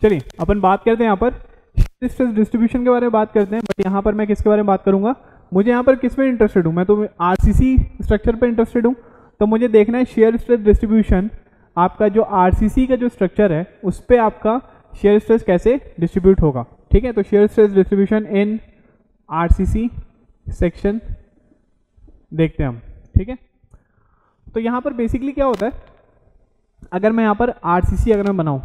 चलिए अपन बात करते हैं यहाँ पर स्ट्रेस डिस्ट्रीब्यूशन के बारे में बात करते हैं, बट यहाँ पर मैं किसके बारे में बात करूंगा, मुझे यहाँ पर किस में इंटरेस्टेड हूँ, मैं तो आरसीसी स्ट्रक्चर पे इंटरेस्टेड हूँ। तो मुझे देखना है शेयर स्ट्रेस डिस्ट्रीब्यूशन, आपका जो आरसीसी का जो स्ट्रक्चर है उस पर आपका शेयर स्ट्रेस कैसे डिस्ट्रीब्यूट होगा। ठीक है, तो share stress distribution in RCC section देखते हैं हम। ठीक है, तो यहाँ पर बेसिकली क्या होता है, अगर मैं यहाँ पर आरसीसी अगर मैं बनाऊँ,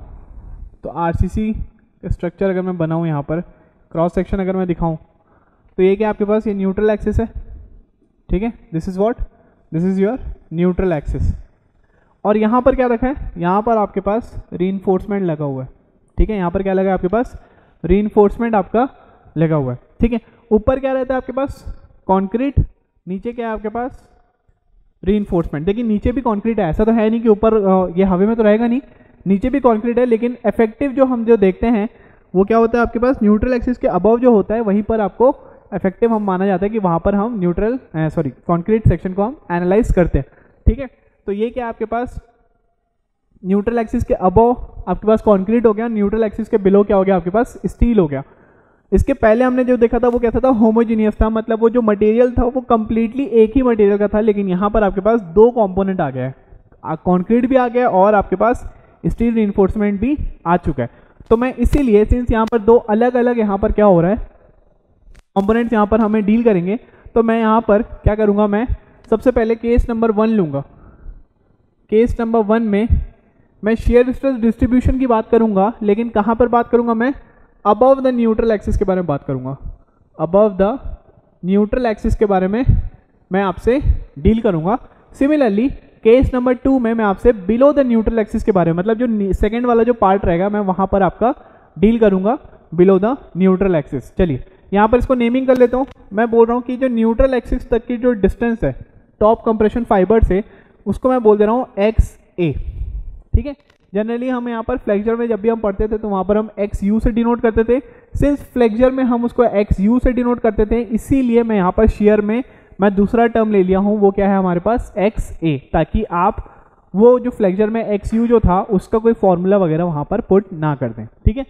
तो आरसीसी का स्ट्रक्चर अगर मैं बनाऊँ, यहाँ पर क्रॉस सेक्शन अगर मैं दिखाऊँ, तो ये क्या आपके पास ये न्यूट्रल एक्सिस है। ठीक है, this is what, this is your neutral axis. और यहाँ पर क्या रखा है, यहाँ पर आपके पास रीइंफोर्समेंट लगा हुआ है। ठीक है, यहाँ पर क्या लगा है आपके पास, रीइंफोर्समेंट आपका लगा हुआ है। ठीक है, ऊपर क्या रहता है आपके पास, कंक्रीट, नीचे क्या है आपके पास, रीइंफोर्समेंट। देखिए नीचे भी कंक्रीट है, ऐसा तो है नहीं कि ऊपर ये हवा में तो रहेगा नहीं, नीचे भी कंक्रीट है, लेकिन इफेक्टिव जो हम जो देखते हैं वो क्या होता है आपके पास, न्यूट्रल एक्सिस के अबव जो होता है वहीं पर आपको इफेक्टिव हम माना जाता है कि वहां पर हम न्यूट्रल कंक्रीट सेक्शन को हम एनालाइज करते हैं। ठीक है, तो ये क्या आपके पास न्यूट्रल एक्सिस के अबव आपके पास कंक्रीट हो गया, न्यूट्रल एक्सिस के बिलो क्या हो गया आपके पास, स्टील हो गया। इसके पहले हमने जो देखा था वो कैसा था, होमोजीनियस था, मतलब वो जो मटेरियल था वो कंप्लीटली एक ही मटेरियल का था, लेकिन यहाँ पर आपके पास दो कंपोनेंट आ गया है, कंक्रीट भी आ गया और आपके पास स्टील रीइंफोर्समेंट भी आ चुका है। तो मैं इसीलिए सिंस यहाँ पर दो अलग अलग यहाँ पर क्या हो रहा है कंपोनेंट्स यहाँ पर हमें डील करेंगे, तो मैं यहाँ पर क्या करूँगा, मैं सबसे पहले केस नंबर 1 लूँगा। केस नंबर 1 में मैं शेयर स्ट्रेस डिस्ट्रीब्यूशन की बात करूँगा, लेकिन कहाँ पर बात करूँगा, मैं अबव द न्यूट्रल एक्सिस के बारे में बात करूँगा। अबव द न्यूट्रल एक्सिस के बारे में मैं आपसे डील करूँगा। सिमिलरली केस नंबर 2 में मैं आपसे बिलो द न्यूट्रल एक्सिस के बारे में, मतलब जो सेकंड वाला जो पार्ट रहेगा मैं वहां पर आपका डील करूंगा बिलो द न्यूट्रल एक्सिस। चलिए यहां पर इसको नेमिंग कर लेता हूं। मैं बोल रहा हूं कि जो न्यूट्रल एक्सिस तक की जो डिस्टेंस है टॉप कंप्रेशन फाइबर से, उसको मैं बोल दे रहा हूं XA। ठीक है, जनरली हम यहाँ पर फ्लेक्चर में जब भी हम पढ़ते थे तो वहां पर हम XU से डिनोट करते थे। सिंस फ्लेक्चर में हम उसको XU से डिनोट करते थे, इसीलिए मैं यहाँ पर शेयर में मैं दूसरा टर्म ले लिया हूं, वो क्या है हमारे पास XA, ताकि आप वो जो फ्लेक्चर में XU जो था उसका कोई फॉर्मूला वगैरह वहां पर पुट ना कर दें। ठीक है,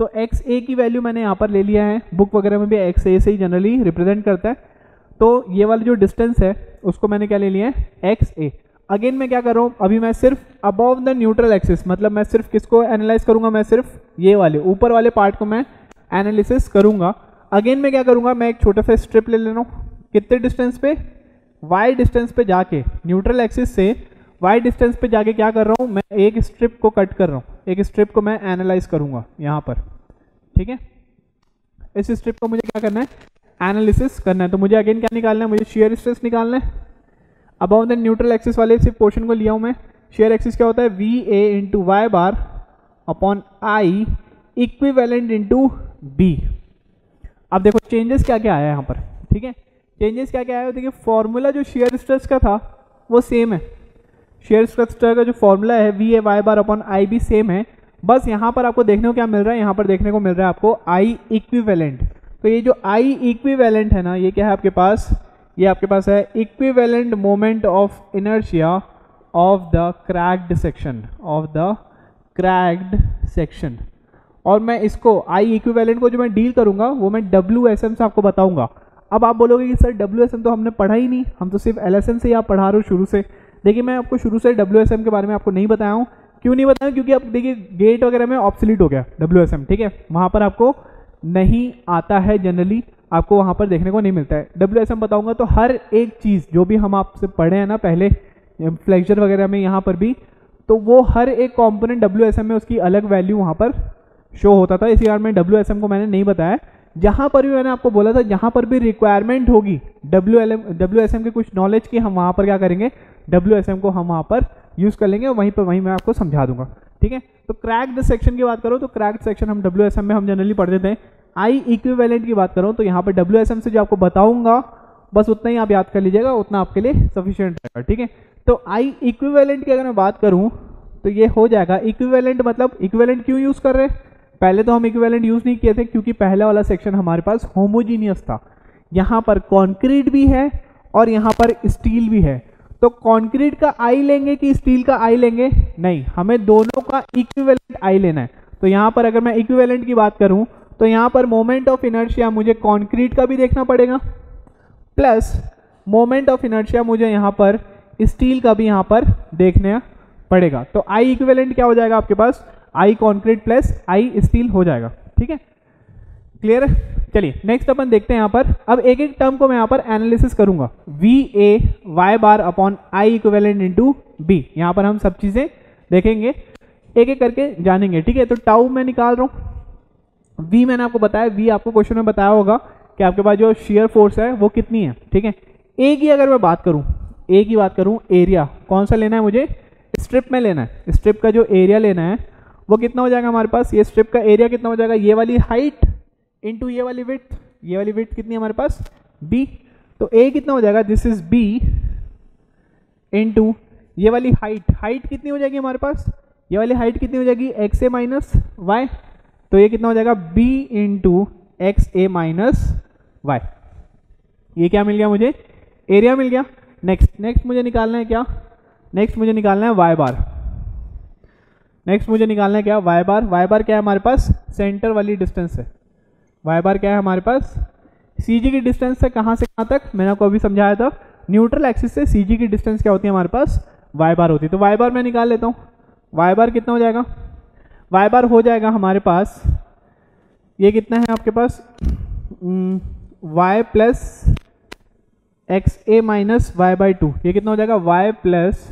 तो XA की वैल्यू मैंने यहाँ पर ले लिया है, बुक वगैरह में भी XA से ही जनरली रिप्रेजेंट करता है। तो ये वाला जो डिस्टेंस है उसको मैंने क्या ले लिया है, XA। अगेन मैं क्या कर रहा हूँ, अभी मैं सिर्फ अबव द न्यूट्रल एक्सिस, मतलब मैं सिर्फ किसको एनालाइज करूंगा, मैं सिर्फ ये वाले ऊपर वाले पार्ट को मैं एनालिसिस करूंगा। अगेन मैं क्या करूंगा, मैं एक छोटा सा स्ट्रिप ले ले रहा हूँ, कितने डिस्टेंस पे, y डिस्टेंस पे जाके, न्यूट्रल एक्सिस से y डिस्टेंस पे जाके क्या कर रहा हूं, मैं एक स्ट्रिप को कट कर रहा हूं, एक स्ट्रिप को मैं एनालाइज करूंगा यहां पर। ठीक है, इस स्ट्रिप को मुझे क्या करना है, एनालिसिस करना है। तो मुझे अगेन क्या निकालना है, मुझे शेयर स्ट्रेस निकालना है। अबव द न्यूट्रल एक्सिस वाले सिर्फ पोर्शन को लिया हूं मैं। शेयर एक्सिस क्या होता है, VA into Y bar upon I equivalent into B। अब देखो चेंजेस क्या क्या आया यहाँ पर। ठीक है, चेंजेस क्या क्या आया, देखिए फॉर्मूला जो शेयर स्ट्रेस का था वो सेम है, शेयर स्ट्रेस का जो फॉर्मूला है VA Y bar upon I भी सेम है। बस यहाँ पर आपको देखने को क्या मिल रहा है, यहाँ पर देखने को मिल रहा है आपको I इक्विवेलेंट। तो ये जो I इक्विवेलेंट है ना, ये क्या है आपके पास, ये आपके पास है equivalent moment of inertia of the cracked section, of the cracked section. और मैं इसको I इक्विवेलेंट को जो मैं डील करूंगा वो मैं WSM से आपको बताऊंगा। अब आप बोलोगे कि सर WSM तो हमने पढ़ा ही नहीं, हम तो सिर्फ LSM से ही आप पढ़ा रहे हो शुरू से। देखिए मैं आपको शुरू से WSM के बारे में आपको नहीं बताया हूँ। क्यों नहीं बताया, क्योंकि अब देखिए गेट वगैरह में ऑब्सोलीट हो गया WSM। ठीक है, वहाँ पर आपको नहीं आता है, जनरली आपको वहाँ पर देखने को नहीं मिलता है। WSM बताऊँगा तो हर एक चीज़ जो भी हम आपसे पढ़े हैं ना पहले फ्लेक्चर वगैरह में, यहाँ पर भी, तो वो हर एक कॉम्पोनेंट WSM में उसकी अलग वैल्यू वहाँ पर शो होता था। इसी कारण में WSM को मैंने नहीं बताया। जहां पर भी मैंने आपको बोला था, जहां पर भी रिक्वायरमेंट होगी WSM के कुछ नॉलेज की, हम वहां पर क्या करेंगे, WSM को हम वहां पर यूज कर लेंगे और वहीं मैं आपको समझा दूंगा। ठीक है, तो क्रैक्ड सेक्शन की बात करो तो क्रैक्ड सेक्शन हम WSM में हम जनरली पढ़ते थे। I इक्विवेलेंट की बात करो तो यहाँ पर WSM से जो आपको बताऊंगा बस उतना ही आप याद कर लीजिएगा, उतना आपके लिए सफिशियंट रहेगा। ठीक है, तो I इक्विवेलेंट की अगर मैं बात करूँ तो ये हो जाएगा इक्विवेलेंट, मतलब इक्विवेलेंट क्यों यूज कर रहे हैं, पहले तो हम इक्विवेलेंट यूज नहीं किए थे क्योंकि पहला वाला सेक्शन हमारे पास होमोजीनियस था। यहाँ पर कंक्रीट भी है और यहाँ पर स्टील भी है, तो कंक्रीट का I लेंगे कि स्टील का I लेंगे, नहीं, हमें दोनों का इक्विवेलेंट I लेना है। तो यहाँ पर अगर मैं इक्विवेलेंट की बात करूँ तो यहाँ पर मोमेंट ऑफ इनर्शिया मुझे कॉन्क्रीट का भी देखना पड़ेगा, प्लस मोमेंट ऑफ इनर्शिया मुझे यहाँ पर स्टील का भी यहाँ पर देखना पड़ेगा। तो आई इक्विवेलेंट क्या हो जाएगा आपके पास, I concrete plus I steel हो जाएगा। ठीक है, क्लियर है। चलिए नेक्स्ट अपन देखते हैं यहाँ पर। अब एक एक टर्म को मैं यहाँ पर एनालिसिस करूंगा। V A Y bar upon I equivalent into B, यहाँ पर हम सब चीजें देखेंगे, एक एक करके जानेंगे। ठीक है, तो टाउ मैं निकाल रहा हूँ, वी मैंने आपको बताया, वी आपको क्वेश्चन में बताया होगा कि आपके पास जो शेयर फोर्स है वो कितनी है। ठीक है, ए की अगर मैं बात करूँ, ए की बात करूँ, एरिया कौन सा लेना है मुझे, स्ट्रिप में लेना है। स्ट्रिप का जो एरिया लेना है वो कितना हो जाएगा हमारे पास, ये स्ट्रिप का एरिया कितना हो जाएगा, ये वाली हाइट इंटू ये वाली विड्थ, ये वाली विड्थ कितनी है हमारे पास b, तो a कितना हो जाएगा, दिस इज b इंटू ये वाली हाइट, हाइट कितनी हो जाएगी हमारे पास, ये वाली हाइट कितनी हो जाएगी एक्स ए माइनस वाई, तो ये कितना हो जाएगा b into X A minus Y. ये क्या मिल गया मुझे, एरिया मिल गया। नेक्स्ट मुझे निकालना है क्या, नेक्स्ट मुझे निकालना है वाई बार। नेक्स्ट मुझे निकालना है क्या, वाई बार। वाई बार क्या है हमारे पास, सेंटर वाली डिस्टेंस है। वाई बार क्या है हमारे पास, सी जी की डिस्टेंस है कहाँ से कहाँ तक, मैंने आपको अभी समझाया था, न्यूट्रल एक्सिस से सी जी की डिस्टेंस क्या होती है हमारे पास, वाई बार होती है। तो वाई बार मैं निकाल लेता हूँ, वाई बार कितना हो जाएगा, वाई बार हो जाएगा हमारे पास, ये कितना है आपके पास, Y plus X A minus Y by two, ये कितना हो जाएगा, Y plus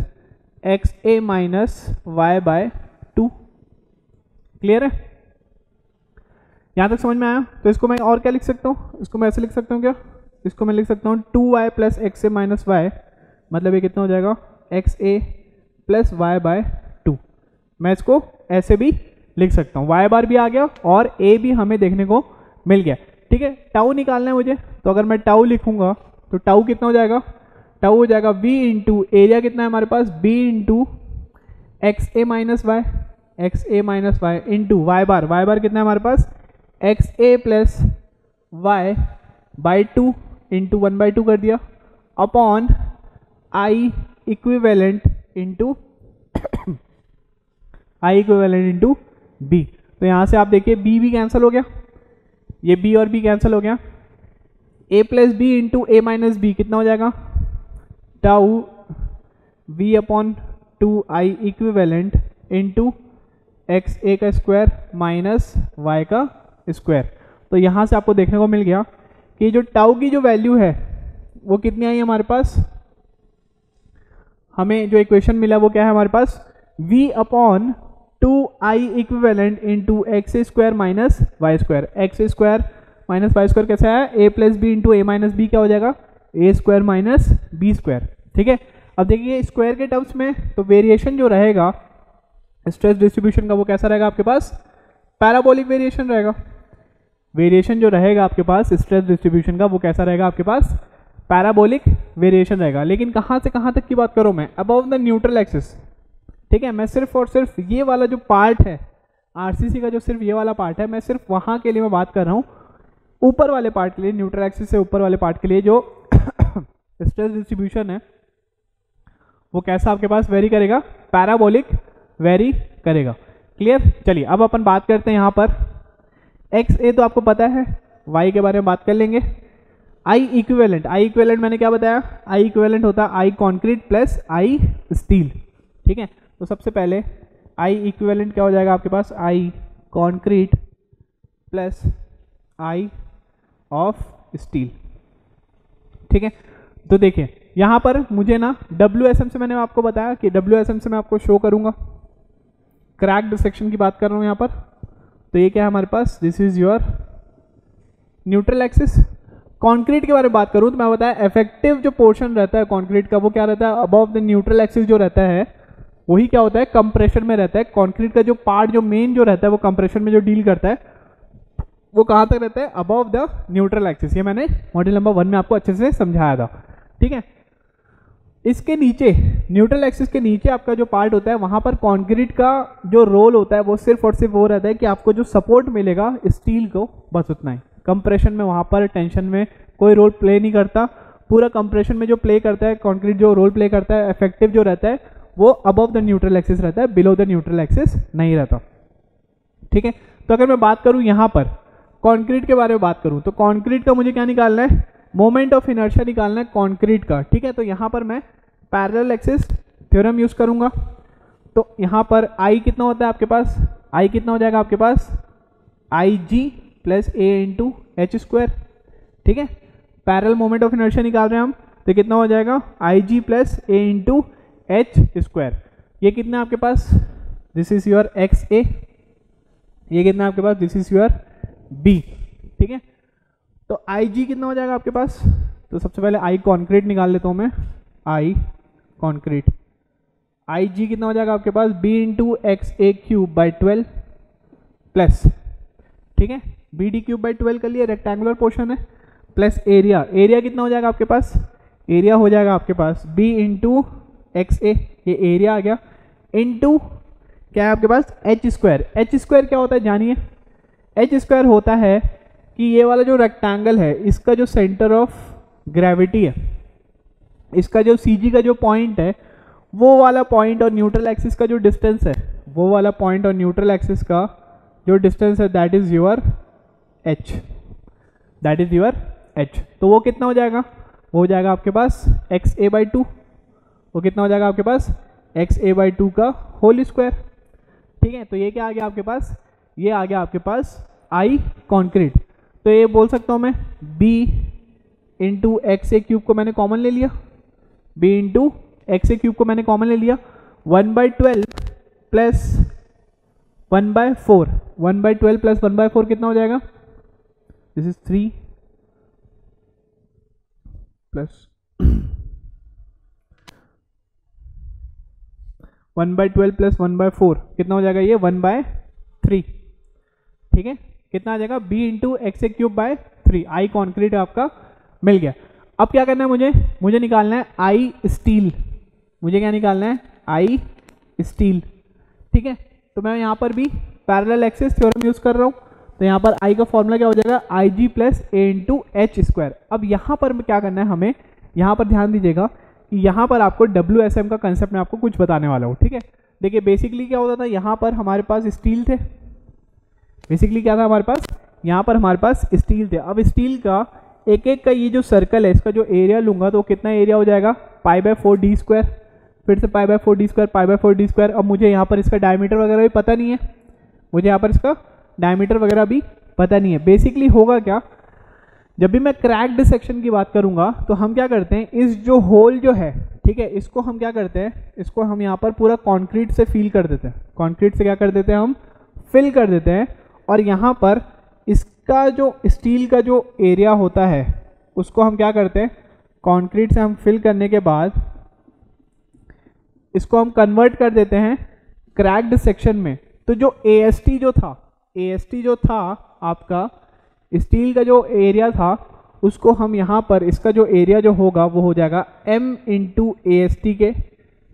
X A minus Y by two. Clear है, यहाँ तक समझ में आया। तो इसको मैं और क्या लिख सकता हूँ, इसको मैं ऐसे लिख सकता हूँ क्या, इसको मैं लिख सकता हूँ 2y plus X A minus Y, मतलब ये कितना हो जाएगा X A plus Y by two. मैं इसको ऐसे भी लिख सकता हूँ, वाई बार भी आ गया और ए भी हमें देखने को मिल गया। ठीक है, टाउ निकालना है मुझे, तो अगर मैं टाउ लिखूंगा तो टाउ कितना हो जाएगा, टाउ हो जाएगा v इंटू एरिया कितना है हमारे पास, b into X A minus Y, X A minus Y into Y bar, Y bar कितना है हमारे पास X A plus Y by two into 1/2 कर दिया, upon I equivalent into I equivalent into B. तो यहाँ से आप देखिए b भी कैंसिल हो गया, ये b और b कैंसिल हो गया, a plus B into A minus B कितना हो जाएगा, tau v upon 2i equivalent into X A का स्क्वायर माइनस वाई का स्क्वायर। तो यहाँ से आपको देखने को मिल गया कि जो टाउ की जो वैल्यू है वो कितनी आई हमारे पास, हमें जो इक्वेशन मिला वो क्या है हमारे पास, v upon 2i equivalent into x square minus Y square. X square minus Y square कैसे आया, a plus B into A minus B क्या हो जाएगा, A square minus B square. ठीक है, अब देखिए स्क्वायर के टर्म्स में तो वेरिएशन जो रहेगा स्ट्रेस डिस्ट्रीब्यूशन का वो कैसा रहेगा आपके पास, पैराबोलिक वेरिएशन रहेगा। वेरिएशन जो रहेगा आपके पास स्ट्रेस डिस्ट्रीब्यूशन का वो कैसा रहेगा आपके पास, पैराबोलिक वेरिएशन रहेगा। लेकिन कहाँ से कहाँ तक की बात करूँ मैं, अबव द न्यूट्रल एक्सिस। ठीक है, मैं सिर्फ और सिर्फ ये वाला जो पार्ट है आरसीसी का, जो सिर्फ ये वाला पार्ट है, मैं सिर्फ वहाँ के लिए मैं बात कर रहा हूँ। ऊपर वाले पार्ट के लिए, न्यूट्रल एक्सिस से ऊपर वाले पार्ट के लिए जो स्ट्रेस डिस्ट्रीब्यूशन है वो कैसा आपके पास वेरी करेगा, पैराबोलिक वेरी करेगा। क्लियर, चलिए अब अपन बात करते हैं यहाँ पर एक्स ए तो आपको पता है, वाई के बारे में बात कर लेंगे। आई इक्विवेलेंट, आई इक्विवेलेंट मैंने क्या बताया, आई इक्विवेलेंट होता है आई कॉन्क्रीट प्लस आई स्टील। ठीक है, तो सबसे पहले आई इक्विवेलेंट क्या हो जाएगा आपके पास, I concrete plus I of steel. ठीक है, तो देखिए यहाँ पर मुझे ना WSM से मैंने आपको बताया कि WSM से मैं आपको शो करूंगा, क्रैक्ड सेक्शन की बात कर रहा हूँ यहाँ पर। तो ये क्या है हमारे पास, this is your neutral axis. Concrete के बारे में बात करूँ तो मैं बताया इफेक्टिव जो पोर्शन रहता है कंक्रीट का वो क्या रहता है, अबव द न्यूट्रल एक्सिस जो रहता है वही क्या होता है, कंप्रेशन में रहता है। कंक्रीट का जो पार्ट जो मेन जो रहता है वो कंप्रेशन में जो डील करता है वो कहाँ तक रहता है, अबव द न्यूट्रल एक्सिस। ये मैंने मॉड्यूल नंबर 1 में आपको अच्छे से समझाया था। ठीक है, इसके नीचे न्यूट्रल एक्सिस के नीचे आपका जो पार्ट होता है वहां पर कंक्रीट का जो रोल होता है वो सिर्फ और सिर्फ वो रहता है कि आपको जो सपोर्ट मिलेगा स्टील को, बस उतना ही। कंप्रेशन में वहां पर टेंशन में कोई रोल प्ले नहीं करता। पूरा कंप्रेशन में जो प्ले करता है कंक्रीट, जो रोल प्ले करता है इफेक्टिव जो रहता है वो अबव द न्यूट्रल एक्सिस रहता है, बिलो द न्यूट्रल एक्सिस नहीं रहता। ठीक है। तो अगर मैं बात करूं यहाँ पर कंक्रीट के बारे में बात करूं तो कंक्रीट का मुझे क्या निकालना है, मोमेंट ऑफ इनर्शिया निकालना है कंक्रीट का, ठीक है। तो यहाँ पर मैं पैरेलल एक्सिस थ्योरम यूज करूंगा। तो यहाँ पर आई कितना होता है आपके पास, आई कितना हो जाएगा आपके पास, आई जी प्लस ए इंटू एच स्क्वायर, ठीक है। पैरेलल मोमेंट ऑफ इनर्शिया निकाल रहे हैं हम, तो कितना हो जाएगा आई जी प्लस ए इंटू एच स्क्वायर। ये कितना आपके पास, this is your x A, ये कितना आपके पास, दिस इज योर बी, ठीक है। तो आई जी कितना हो जाएगा आपके पास, तो सबसे पहले आई कॉन्क्रीट निकाल लेता हूं मैं, आई कॉन्क्रीट, आई जी कितना हो जाएगा आपके पास, B into X A cube by 12 plus, ठीक है, बी डी क्यूब बाई 12 कर लिया, रेक्टेंगुलर पोर्शन है, प्लस एरिया, एरिया कितना हो जाएगा आपके पास, एरिया हो जाएगा आपके पास बी इंटू एक्स ए, ये एरिया आ गया, इंटू क्या है आपके पास एच स्क्वायर। एच स्क्वायर क्या होता है जानिए, एच स्क्वायर होता है कि ये वाला जो रेक्टेंगल है इसका जो सेंटर ऑफ ग्रेविटी है, इसका जो सी जी का जो पॉइंट है वो वाला पॉइंट और न्यूट्रल एक्सिस का जो डिस्टेंस है, वो वाला पॉइंट और न्यूट्रल एक्सिस का जो डिस्टेंस है that is your H, that is your H. तो वो कितना हो जाएगा, वो हो जाएगा आपके पास एक्स ए बाई 2, वो कितना हो जाएगा आपके पास एक्स ए बाई 2 का होल स्क्वायर, ठीक है। तो ये क्या आ गया आपके पास, ये आ गया आपके पास आई कॉन्क्रीट। तो ये बोल सकता हूँ मैं B into X A cube को मैंने कॉमन ले लिया, B into X A cube को मैंने कॉमन ले लिया, 1/12 प्लस 1/4, 1/12 प्लस 1/4 कितना हो जाएगा, दिस इज 3 प्लस 1/12 प्लस 1/4 कितना हो जाएगा, ये 1/3, ठीक है। कितना आ जाएगा B into X A cube by 3, I concrete आपका मिल गया। अब क्या करना है मुझे निकालना है आई स्टील, मुझे क्या निकालना है आई स्टील, ठीक है। तो मैं यहाँ पर भी पैरेलल एक्सिस थ्योरम यूज कर रहा हूँ, तो यहाँ पर आई का फॉर्मूला क्या हो जाएगा आई जी प्लस ए इंटू एच स्क्वायर। अब यहाँ पर क्या करना है हमें, यहाँ पर ध्यान दीजिएगा कि यहाँ पर आपको WSM का कंसेप्ट मैं आपको कुछ बताने वाला हूँ, ठीक है। देखिए बेसिकली क्या होता था, यहाँ पर हमारे पास स्टील थे, बेसिकली क्या था हमारे पास, यहाँ पर हमारे पास स्टील थे। अब स्टील का एक एक का ये जो सर्कल है इसका जो एरिया लूंगा तो कितना एरिया हो जाएगा π/4 डी स्क्वायर, फिर से π/4 डी स्क्वायर, π/4 डी स्क्वायर। अब मुझे यहाँ पर इसका डायमीटर वगैरह भी पता नहीं है, मुझे यहाँ पर इसका डायमीटर वगैरह भी पता नहीं है। बेसिकली होगा क्या, जब भी मैं क्रैक्ड सेक्शन की बात करूंगा तो हम क्या करते हैं, इस जो होल जो है, ठीक है, इसको हम क्या करते हैं, इसको हम यहाँ पर पूरा कंक्रीट से फिल कर देते हैं, कंक्रीट से क्या कर देते हैं हम फिल कर देते हैं, और यहाँ पर इसका जो स्टील का जो एरिया होता है उसको हम क्या करते हैं, कंक्रीट से हम फिल करने के बाद इसको हम कन्वर्ट कर देते हैं क्रैक्ड सेक्शन में। तो जो AST जो था आपका स्टील का जो एरिया था उसको हम यहाँ पर इसका जो एरिया जो होगा वो हो जाएगा M इंटू AST के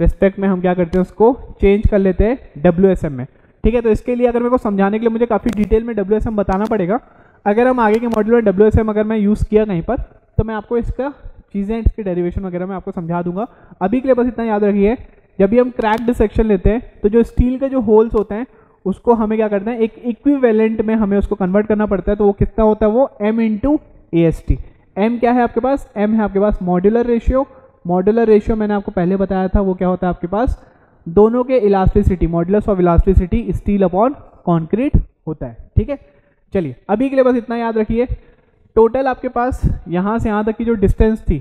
रिस्पेक्ट में हम क्या करते हैं उसको चेंज कर लेते हैं WSM में, ठीक है। तो इसके लिए अगर मेरे को समझाने के लिए मुझे काफ़ी डिटेल में WSM बताना पड़ेगा। अगर हम आगे के मॉड्यूल में WSM अगर मैं यूज़ किया कहीं पर तो मैं आपको इसका चीज़ें इसके डेरिवेशन वगैरह मैं आपको समझा दूंगा। अभी के लिए बस इतना याद रखिए, जब भी हम क्रैक्ड सेक्शन लेते हैं तो जो स्टील के जो होल्स होते हैं उसको हमें क्या करना है, एक इक्विवेलेंट में हमें उसको कन्वर्ट करना पड़ता है। तो वो कितना होता है, वो M इंटू AST। M क्या है आपके पास, M है आपके पास मॉड्यूलर रेशियो। मॉड्यूलर रेशियो मैंने आपको पहले बताया था, वो क्या होता है आपके पास, दोनों के elasticity, modulus of elasticity steel upon concrete होता है, ठीक है। चलिए अभी के लिए बस इतना याद रखिए, टोटल आपके पास यहाँ से यहाँ तक की जो डिस्टेंस थी,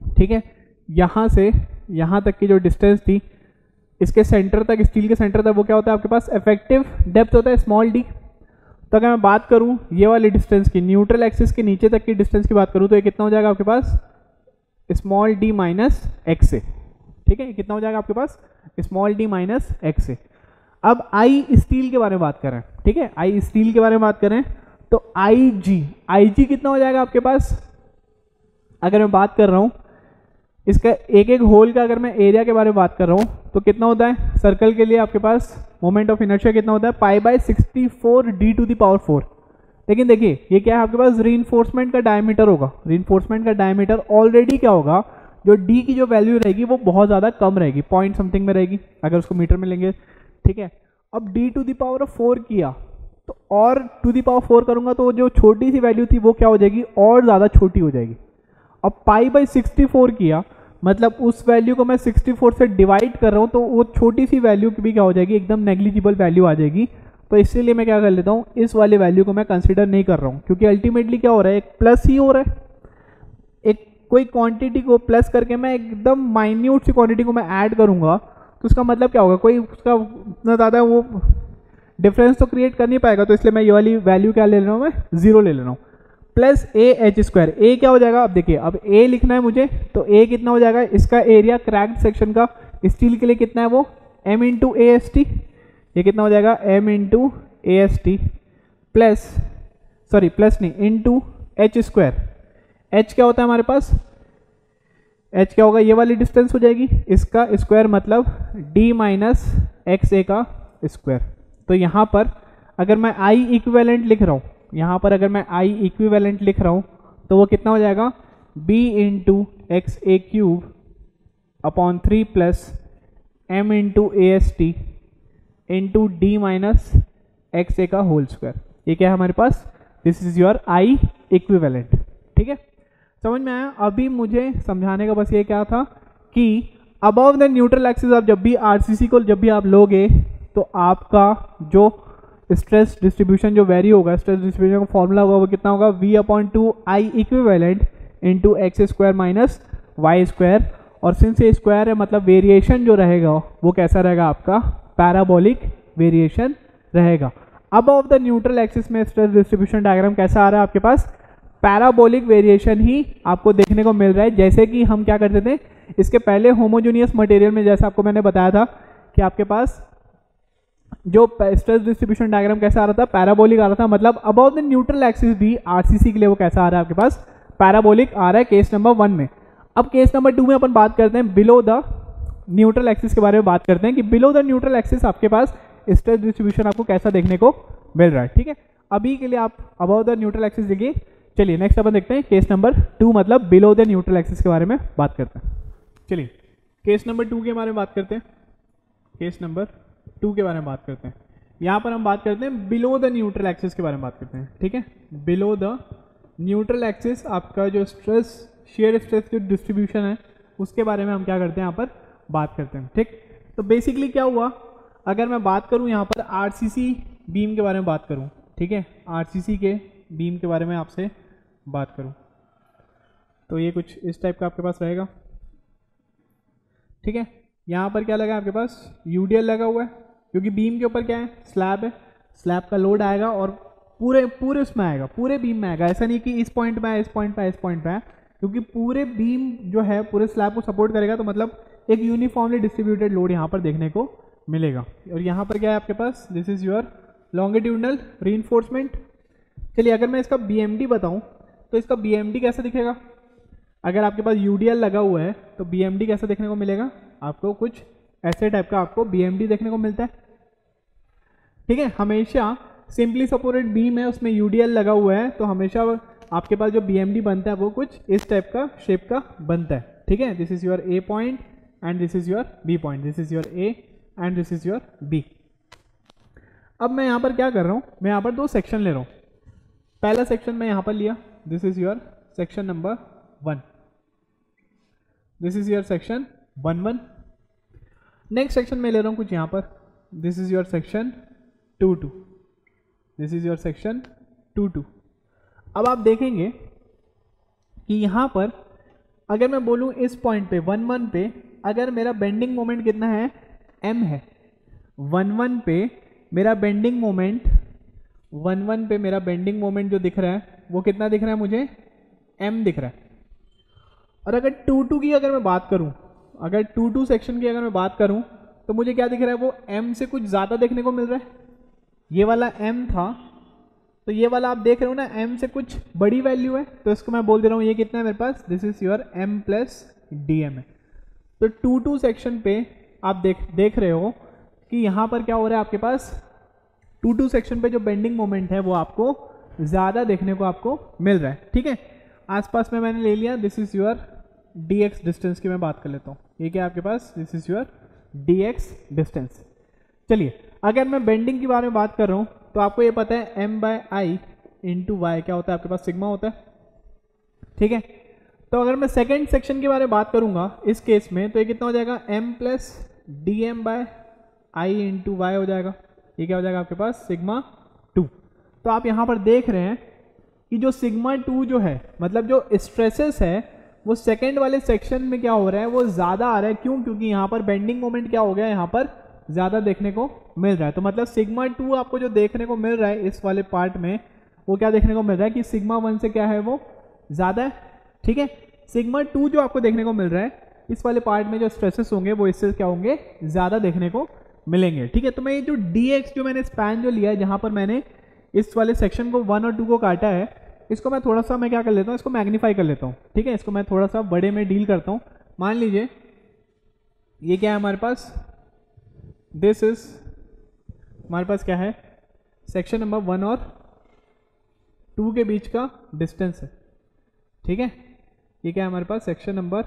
ठीक है, यहाँ से यहाँ तक की जो डिस्टेंस थी इसके सेंटर तक, स्टील के सेंटर तक, वो क्या होता है आपके पास इफेक्टिव डेप्थ होता है स्मॉल d। तो अगर मैं बात करूँ ये वाली डिस्टेंस की, न्यूट्रल एक्सिस के नीचे तक की डिस्टेंस की बात करूँ तो ये कितना हो जाएगा आपके पास स्मॉल d माइनस एक्स ए, ठीक है। कितना हो जाएगा आपके पास स्मॉल d माइनस एक्स ए। अब आई स्टील के बारे में बात करें, ठीक है, आई स्टील के बारे में बात करें तो आई जी कितना हो जाएगा आपके पास, अगर मैं बात कर रहा हूँ इसका एक एक होल का, अगर मैं एरिया के बारे में बात कर रहा हूँ तो कितना होता है, सर्कल के लिए आपके पास मोमेंट ऑफ इनर्शिया कितना होता है π/64 d⁴। लेकिन देखिए ये क्या है आपके पास, रीइंफोर्समेंट का डायमीटर होगा, रीइंफोर्समेंट का डायमीटर ऑलरेडी क्या होगा, जो डी की जो वैल्यू रहेगी वो बहुत ज़्यादा कम रहेगी, पॉइंट समथिंग में रहेगी अगर उसको मीटर में लेंगे, ठीक है। अब d to the power of 4 किया तो और टू द पावर 4 करूंगा तो जो छोटी सी वैल्यू थी वो क्या हो जाएगी, और ज़्यादा छोटी हो जाएगी। अब पाई बाई 64 किया मतलब उस वैल्यू को मैं 64 से डिवाइड कर रहा हूँ तो वो छोटी सी वैल्यू की भी क्या हो जाएगी, एकदम नेग्लिजिबल वैल्यू आ जाएगी। तो इसीलिए मैं क्या कर लेता हूँ, इस वाली वैल्यू को मैं कंसिडर नहीं कर रहा हूँ, क्योंकि अल्टीमेटली क्या हो रहा है, एक प्लस ही हो रहा है। एक कोई क्वांटिटी को प्लस करके मैं एकदम माइन्यूट सी क्वांटिटी को मैं ऐड करूँगा तो उसका मतलब क्या होगा, कोई उसका उतना ज़्यादा वो डिफरेंस तो क्रिएट कर नहीं पाएगा। तो इसलिए मैं ये वाली वैल्यू क्या ले रहा हूँ, मैं 0 ले ले रहा हूँ। प्लस ए एच स्क्वायर, ए क्या हो जाएगा, अब देखिए अब ए लिखना है मुझे तो ए कितना हो जाएगा, इसका एरिया क्रैक्ड सेक्शन का स्टील के लिए कितना है वो m into A S T, ये कितना हो जाएगा m into A S T plus sorry plus नहीं इंटू एच स्क्वायर। एच क्या होता है हमारे पास, एच क्या होगा, ये वाली डिस्टेंस हो जाएगी, इसका स्क्वायर मतलब d माइनस एक्स ए का स्क्वायर। तो यहाँ पर अगर मैं आई इक्विवेलेंट लिख रहा हूँ, यहाँ पर अगर मैं आई इक्विवेलेंट लिख रहा हूँ तो वो कितना हो जाएगा, b into X A cube upon 3 plus m into A S T into D minus X A का होल स्क्वायर। ये क्या है हमारे पास, this is your I equivalent. ठीक है, समझ में आया। अभी मुझे समझाने का बस ये क्या था कि अबव द न्यूट्रल एक्सिस आप जब भी आरसीसी को जब भी आप लोगे तो आपका जो स्ट्रेस डिस्ट्रीब्यूशन जो वेरी होगा, स्ट्रेस डिस्ट्रीब्यूशन का फॉर्मूला होगा वो कितना होगा, v/2 I equivalent into x square minus Y square. और सिंस ये स्क्वायर है मतलब वेरिएशन जो रहेगा वो कैसा रहेगा, आपका पैराबोलिक वेरिएशन रहेगा। अबव द न्यूट्रल एक्सिस में स्ट्रेस डिस्ट्रीब्यूशन डायग्राम कैसा आ रहा है आपके पास, पैराबोलिक वेरिएशन ही आपको देखने को मिल रहा है। जैसे कि हम क्या करते थे इसके पहले होमोजेनियस मटेरियल में, जैसे आपको मैंने बताया था कि आपके पास जो स्ट्रेस डिस्ट्रीब्यूशन डायग्राम कैसा आ रहा था, पैराबोलिक आ रहा था। मतलब अबव द न्यूट्रल एक्सिस भी आरसीसी के लिए वो कैसा आ रहा है आपके पास, पैराबोलिक आ रहा है केस नंबर 1 में। अब केस नंबर 2 में अपन बात करते हैं बिलो द न्यूट्रल एक्सिस के बारे में बात करते हैं कि बिलो द न्यूट्रल एक्सिस आपके पास स्ट्रेस डिस्ट्रीब्यूशन आपको कैसा देखने को मिल रहा है। ठीक है, अभी के लिए आप अबव द न्यूट्रल एक्सिस देखिए। चलिए नेक्स्ट अपन देखते हैं केस नंबर 2 मतलब बिलो द न्यूट्रल एक्सिस के बारे में बात करते हैं। चलिए केस नंबर 2 के बारे में बात करते हैं, केस नंबर 2 के बारे में बात करते हैं। यहाँ पर हम बात करते हैं बिलो द न्यूट्रल एक्सिस के बारे में बात करते हैं। ठीक है, बिलो द न्यूट्रल एक्सिस आपका जो स्ट्रेस शेयर स्ट्रेस जो डिस्ट्रीब्यूशन है उसके बारे में हम क्या करते हैं यहाँ पर बात करते हैं। ठीक, तो बेसिकली क्या हुआ, अगर मैं बात करूँ यहाँ पर आरसीसी बीम के बारे में बात करूँ, ठीक है, आरसीसी के बीम के बारे में आपसे बात करूँ तो ये कुछ इस टाइप का आपके पास रहेगा। ठीक है, यहाँ पर क्या लगा आपके पास, यूडीएल लगा हुआ है, क्योंकि बीम के ऊपर क्या है, स्लैब है, स्लैब का लोड आएगा और पूरे उसमें आएगा, पूरे बीम में आएगा। ऐसा नहीं कि इस पॉइंट पे है, इस पॉइंट पे है, इस पॉइंट पे है, क्योंकि पूरे बीम जो है पूरे स्लैब को सपोर्ट करेगा। तो मतलब एक यूनिफॉर्मली डिस्ट्रीब्यूटेड लोड यहाँ पर देखने को मिलेगा। और यहाँ पर क्या है आपके पास, this is your longitudinal reinforcement. चलिए अगर मैं इसका बीएमडी बताऊँ तो इसका बीएमडी कैसा दिखेगा, अगर आपके पास यूडीएल लगा हुआ है तो बीएमडी कैसा देखने को मिलेगा, आपको कुछ ऐसे टाइप का आपको बीएमडी देखने को मिलता है। ठीक है, हमेशा सिंपली सपोर्टेड बीम है उसमें यूडीएल लगा हुआ है तो हमेशा आपके पास जो बीएमडी बनता है वो कुछ इस टाइप का शेप का बनता है। ठीक है, this is your A point and this is your B point, this is your A and this is your B. अब मैं यहाँ पर क्या कर रहा हूँ, मैं यहाँ पर 2 सेक्शन ले रहा हूँ। पहला सेक्शन मैं यहाँ पर लिया, this is your section number 1, this is your section 1 next section में ले रहा हूँ कुछ यहाँ पर, this is your section 2 this is your section 2 अब आप देखेंगे कि यहाँ पर अगर मैं बोलूँ इस पॉइंट पे 1 पे अगर मेरा बेंडिंग मोमेंट कितना है, m है। 1 पे मेरा बेंडिंग मोमेंट 1 पे मेरा बेंडिंग मोमेंट जो दिख रहा है वो कितना दिख रहा है मुझे, m दिख रहा है। और अगर 2 की अगर मैं बात करूं, अगर 2 सेक्शन की अगर मैं बात करूं तो मुझे क्या दिख रहा है, वो m से कुछ ज़्यादा देखने को मिल रहा है। ये वाला m था तो ये वाला आप देख रहे हो ना, m से कुछ बड़ी वैल्यू है तो इसको मैं बोल दे रहा हूँ ये कितना है मेरे पास, this is your m plus dm है। तो 2 सेक्शन पे आप देख रहे हो कि यहाँ पर क्या हो रहा है आपके पास, 2 सेक्शन पे जो बेंडिंग मोमेंट है वो आपको ज़्यादा देखने को आपको मिल रहा है। ठीक है, आसपास में मैंने ले लिया, this is your dx distance की मैं बात कर लेता हूँ। ये क्या है आपके पास, this is your dx distance. चलिए अगर मैं बेंडिंग के बारे में बात कर रहा हूँ तो आपको ये पता है m/i इंटू वाई क्या होता है, आपके पास सिग्मा होता है, ठीक है। तो अगर मैं सेकेंड सेक्शन के बारे में बात करूंगा इस केस में, तो ये कितना हो जाएगा m+dm/i इंटू वाई हो जाएगा। ये क्या हो जाएगा आपके पास सिग्मा 2। तो आप यहाँ पर देख रहे हैं कि जो सिग्मा 2 जो है, मतलब जो स्ट्रेसेस है वो सेकेंड वाले सेक्शन में क्या हो रहा है, वो ज़्यादा आ रहा है। क्यों? क्योंकि यहाँ पर बेंडिंग मोमेंट क्या हो गया, यहाँ पर ज़्यादा देखने को मिल रहा है। तो मतलब सिग्मा 2 आपको जो देखने को मिल रहा है इस वाले पार्ट में, वो क्या देखने को मिल रहा है कि सिग्मा 1 से क्या है वो ज़्यादा है, ठीक है। सिग्मा 2 जो आपको देखने को मिल रहा है इस वाले पार्ट में जो स्ट्रेसेस होंगे वो इससे क्या होंगे, ज़्यादा देखने को मिलेंगे, ठीक है। तो मैं ये जो dx जो मैंने स्पैन जो लिया है, जहाँ पर मैंने इस वाले सेक्शन को 1 और 2 को काटा है, इसको मैं थोड़ा सा मैं क्या कर लेता हूँ, इसको मैग्नीफाई कर लेता हूँ, ठीक है। इसको मैं थोड़ा सा बड़े में डील करता हूँ। मान लीजिए ये क्या है हमारे पास, दिस इज हमारे पास क्या है, सेक्शन नंबर 1 और 2 के बीच का डिस्टेंस है, ठीक है। ये क्या है हमारे पास, सेक्शन नंबर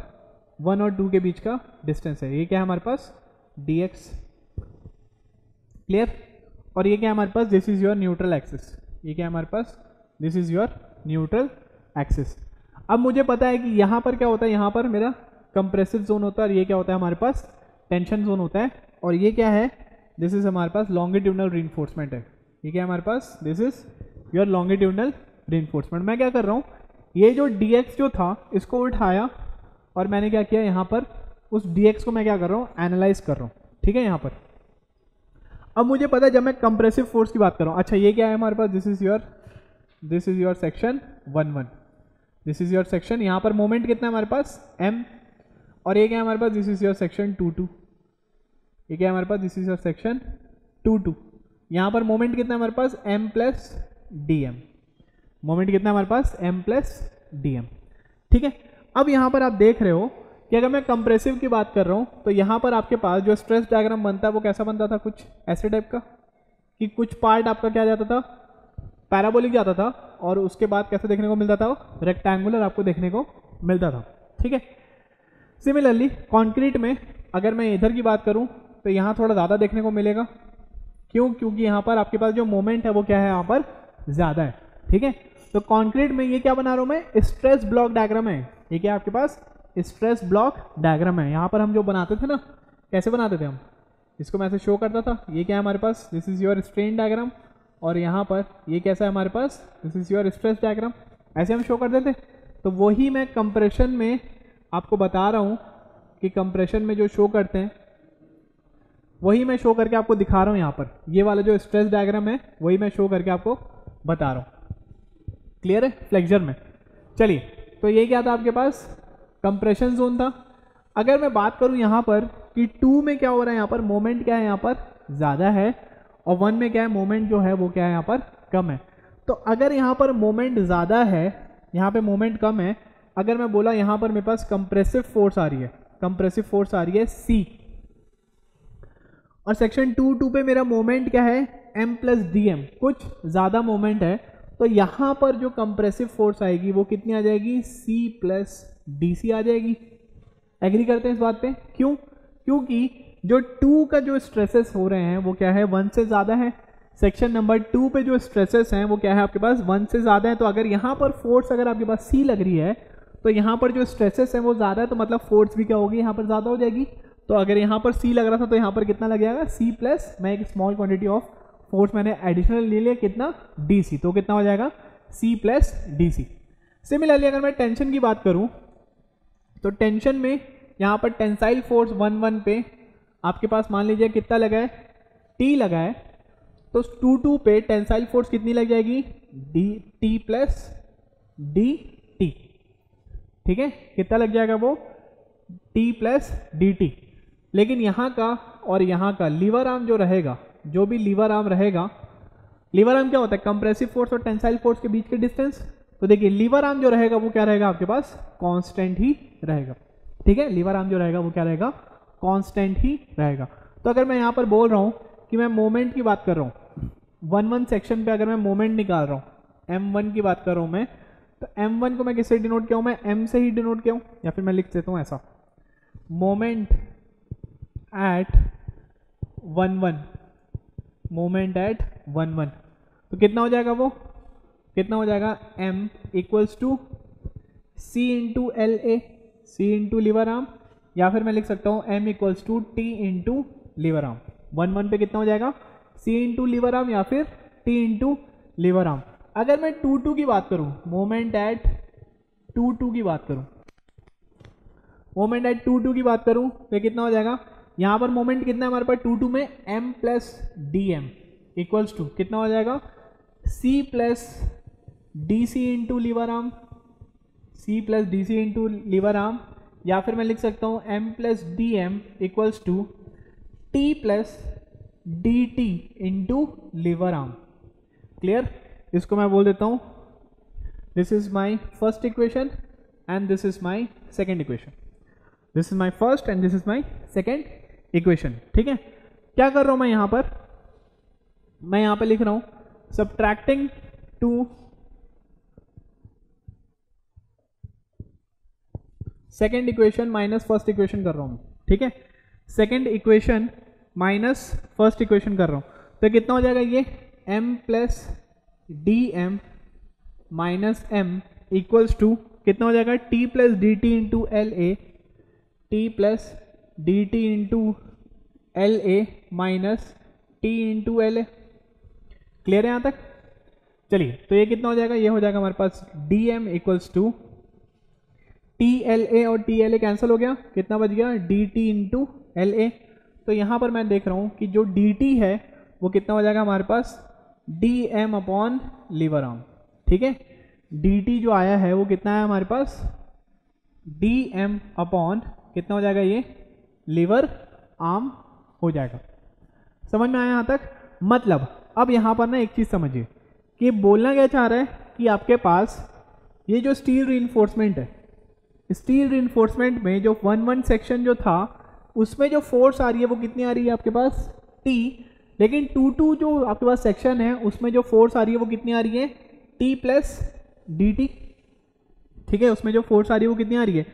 1 और 2 के बीच का डिस्टेंस है। ये क्या है हमारे पास dx, क्लियर। और ये क्या है हमारे पास, this is your neutral axis. ये क्या है हमारे पास, this is your neutral axis. अब मुझे पता है कि यहाँ पर क्या होता है, यहाँ पर मेरा कंप्रेसिव जोन होता है और ये क्या होता है हमारे पास टेंशन जोन होता है। और ये क्या है, दिस इज हमारे पास लॉन्गिट्यूडनल रीइंफोर्समेंट है। ये क्या है हमारे पास, this is your longitudinal reinforcement. मैं क्या कर रहा हूँ, ये जो dx जो था इसको उठाया और मैंने क्या किया, यहाँ पर उस dx को मैं क्या कर रहा हूँ, एनालाइज कर रहा हूँ, ठीक है। यहाँ पर अब मुझे पता है जब मैं कंप्रेसिव फोर्स की बात कर रहा हूँ, अच्छा ये क्या है हमारे पास, this is your section 1 this is your section, यहाँ पर मोमेंट कितना है हमारे पास m। और ये क्या है हमारे पास, दिस इज योर सेक्शन 2 ये क्या है हमारे पास, दिस इज योर सेक्शन 2 यहाँ पर मोमेंट कितना है हमारे पास m+dm। मोमेंट कितना है हमारे पास m+dm, ठीक है। अब यहाँ पर आप देख रहे हो कि अगर मैं कंप्रेसिव की बात कर रहा हूँ तो यहाँ पर आपके पास जो स्ट्रेस डायग्राम बनता है वो कैसा बनता था, कुछ ऐसे टाइप का कि कुछ पार्ट आपका क्या जाता था, पैराबोलिक जाता था, और उसके बाद कैसे देखने को मिलता था, रेक्टेंगुलर आपको देखने को मिलता था, ठीक है। सिमिलरली कंक्रीट में अगर मैं इधर की बात करूँ तो यहाँ थोड़ा ज़्यादा देखने को मिलेगा। क्यों? क्योंकि यहाँ पर आपके पास जो मोमेंट है वो क्या है, यहाँ पर ज़्यादा है, ठीक है। तो कंक्रीट में ये क्या बना रहा हूँ मैं, स्ट्रेस ब्लॉक डायग्राम है। ये क्या आपके पास स्ट्रेस ब्लॉक डायग्राम है। यहाँ पर हम जो बनाते थे ना, कैसे बनाते थे हम, इसको मैं ऐसे शो करता था। ये क्या है हमारे पास, this is your strain diagram, और यहाँ पर ये कैसा है हमारे पास, this is your stress diagram, ऐसे हम शो करते थे। तो वही मैं कंप्रेशन में आपको बता रहा हूँ कि कंप्रेशन में जो शो करते हैं वही मैं शो करके आपको दिखा रहा हूँ। यहाँ पर ये वाला जो स्ट्रेस डायग्राम है वही मैं शो करके आपको बता रहा हूँ, क्लियर है। फ्लेक्चर में चलिए, तो ये क्या था आपके पास, कंप्रेशन जोन था। अगर मैं बात करूं यहाँ पर कि 2 में क्या हो रहा है, यहाँ पर मोमेंट क्या है, यहाँ पर ज़्यादा है, और 1 में क्या है, मोमेंट जो है वो क्या है, यहाँ पर कम है। तो अगर यहाँ पर मोमेंट ज़्यादा है, यहाँ पे मोमेंट कम है, अगर मैं बोला यहाँ पर मेरे पास कंप्रेसिव फोर्स आ रही है, कंप्रेसिव फोर्स आ रही है C, और सेक्शन 2 पे मेरा मोमेंट क्या है m+dm, कुछ ज़्यादा मोमेंट है, तो यहाँ पर जो कंप्रेसिव फोर्स आएगी वो कितनी आ जाएगी, C+dc आ जाएगी। एग्री करते हैं इस बात पे? क्यों? क्योंकि जो 2 का जो स्ट्रेसेस हो रहे हैं वो क्या है, 1 से ज़्यादा है। सेक्शन नंबर 2 पे जो स्ट्रेसेस हैं वो क्या है आपके पास, 1 से ज़्यादा है। तो अगर यहाँ पर फोर्स अगर आपके पास C लग रही है तो यहाँ पर जो स्ट्रेसेस हैं वो ज़्यादा है, तो मतलब फोर्स भी क्या होगी, यहाँ पर ज़्यादा हो जाएगी। तो अगर यहाँ पर C लग रहा था तो यहाँ पर कितना लग जाएगा, C प्लस मैं एक स्मॉल क्वांटिटी ऑफ फोर्स मैंने एडिशनल ले लिया, कितना DC, तो कितना हो जाएगा C+dc। सिमिलरली अगर मैं टेंशन की बात करूं तो टेंशन में यहाँ पर टेंसाइल फोर्स 1 पे आपके पास मान लीजिए कितना लगा है, T लगा है, तो 2 पे टेंसाइल फोर्स कितनी लग जाएगी, T+dt, ठीक है। कितना लग जाएगा वो, T+dt। लेकिन यहाँ का और यहाँ का लीवर आर्म जो रहेगा, जो भी लीवर आर्म रहेगा, लीवर आर्म क्या होता है, कंप्रेसिव फोर्स और टेंसाइल फोर्स के बीच के डिस्टेंस। तो देखिए लीवर आर्म जो रहेगा वो क्या रहेगा आपके पास, कांस्टेंट ही रहेगा, ठीक है। लीवर आर्म जो रहेगा वो क्या रहेगा, कांस्टेंट ही रहेगा। तो अगर मैं यहाँ पर बोल रहा हूँ कि मैं मोमेंट की बात कर रहा हूँ, 1 सेक्शन पे अगर मैं मोमेंट निकाल रहा हूँ, m1 की बात कर रहा हूँ मैं, तो m1 को मैं किससे डिनोट किया हूँ, मैं m से ही डिनोट किया हूँ, या फिर मैं लिख देता हूँ ऐसा, मोमेंट एट 1 मोमेंट एट 1 1। तो कितना हो जाएगा, वो कितना हो जाएगा, m equals to c into L A, C into lever arm, या फिर मैं लिख सकता हूँ m equals to t into lever arm. 1 1 पे कितना हो जाएगा, c इंटू लीवर आर्म या फिर t इंटू लीवर आर्म। अगर मैं 2 2 की बात करूँ, मोमेंट एट 2 2 की बात करूँ, मोमेंट एट 2 2 की बात करूँ तो कितना हो जाएगा, यहाँ पर मोमेंट कितना है हमारे पास 2 2 में, m plus D M equals to कितना हो जाएगा, c plus D C into lever arm, c plus D C into lever arm, या फिर मैं लिख सकता हूँ m plus D M equals to t plus D T into lever arm. Clear, इसको मैं बोल देता हूँ this is my first equation and this is my second equation, this is my first and this is my second equation. ठीक है, क्या कर रहा हूं मैं यहां पर, मैं यहां पर लिख रहा हूं subtracting to second equation minus first equation कर रहा हूं। ठीक है, second equation minus first equation कर रहा हूं, तो कितना हो जाएगा, ये m plus D M minus M equals to कितना हो जाएगा, t plus D T into L A, T plus D T into L A minus T into L A. Clear है यहाँ तक? चलिए, तो ये कितना हो जाएगा, ये हो जाएगा हमारे पास D M equals to T L A और टी एल ए कैंसिल हो गया, कितना बच गया, डी टी इंटू एल ए। तो यहाँ पर मैं देख रहा हूँ कि जो डी टी है वो कितना हो जाएगा हमारे पास, D M upon lever arm. ठीक है, डी टी जो आया है वो कितना है हमारे पास, डी एम अपॉन कितना हो जाएगा, ये लीवर आर्म हो जाएगा। समझ में आया यहाँ तक? मतलब अब यहाँ पर ना एक चीज़ समझिए कि बोलना क्या चाह रहा है कि आपके पास ये जो स्टील रीइंफोर्समेंट है, स्टील रीइंफोर्समेंट में जो 1 1 सेक्शन जो था उसमें जो फोर्स आ रही है वो कितनी आ रही है आपके पास, T, लेकिन 2 2 जो आपके पास सेक्शन है उसमें जो फोर्स आ रही है वो कितनी आ रही है, T प्लस डी टी। ठीक है, उसमें जो फोर्स आ रही है वो कितनी आ रही है,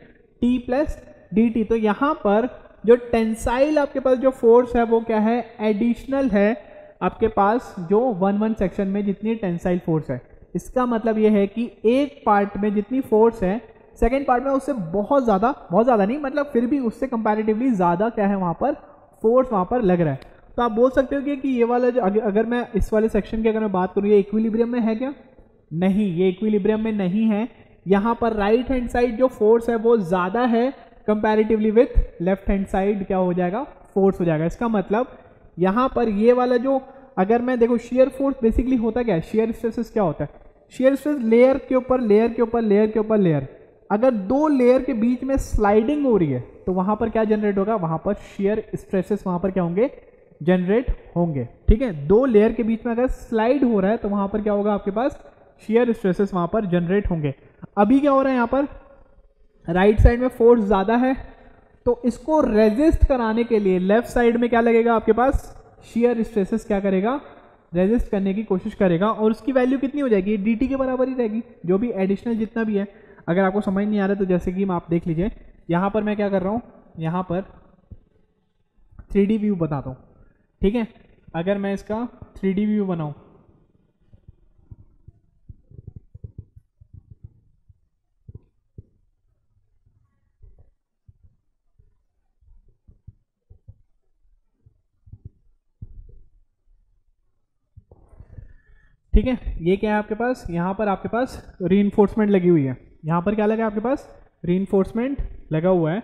T प्लस डी टी। तो यहाँ पर जो टेंसाइल आपके पास जो फोर्स है वो क्या है, एडिशनल है आपके पास जो 1 1 सेक्शन में जितनी टेंसाइल फोर्स है। इसका मतलब ये है कि एक पार्ट में जितनी फोर्स है सेकेंड पार्ट में उससे बहुत ज़्यादा नहीं, मतलब फिर भी उससे कंपैरेटिवली ज़्यादा क्या है वहाँ पर फोर्स वहाँ पर लग रहा है। तो आप बोल सकते हो कि ये वाला जो अगर मैं इस वाले सेक्शन की अगर मैं बात करूँ, ये इक्विलिब्रियम में है क्या, नहीं, ये इक्विलिब्रियम में नहीं है। यहाँ पर राइट हैंड साइड जो फोर्स है वो ज़्यादा है comparatively with left hand side क्या हो जाएगा, फोर्स हो जाएगा। इसका मतलब यहाँ पर ये वाला जो अगर मैं देखो शेयर फोर्स बेसिकली होता क्या है, शेयर स्ट्रेसेस क्या होता है, शेयर स्ट्रेस लेयर के ऊपर लेयर के ऊपर लेयर के ऊपर लेयर, अगर दो लेयर के बीच में स्लाइडिंग हो रही है तो वहां पर क्या जनरेट होगा, वहां पर शेयर स्ट्रेसेस वहां पर क्या होंगे, जनरेट होंगे। ठीक है, दो लेयर के बीच में अगर स्लाइड हो रहा है तो वहां पर क्या होगा, आपके पास शेयर स्ट्रेसेस वहां पर जनरेट होंगे। अभी क्या हो रहा है, यहाँ पर राइट साइड में फोर्स ज्यादा है तो इसको रेजिस्ट कराने के लिए लेफ्ट साइड में क्या लगेगा आपके पास, शेयर स्ट्रेसेस क्या करेगा, रेजिस्ट करने की कोशिश करेगा, और उसकी वैल्यू कितनी हो जाएगी, डी टी के बराबर ही रहेगी, जो भी एडिशनल जितना भी है। अगर आपको समझ नहीं आ रहा है तो जैसे कि आप देख लीजिए, यहाँ पर मैं क्या कर रहा हूँ, यहाँ पर 3D व्यू बताता हूँ। ठीक है, अगर मैं इसका 3D व्यू बनाऊँ, ठीक है, ये क्या है आपके पास, यहाँ पर आपके पास रीइंफोर्समेंट लगी हुई है, यहाँ पर क्या लगा है आपके पास, रीइंफोर्समेंट लगा हुआ है।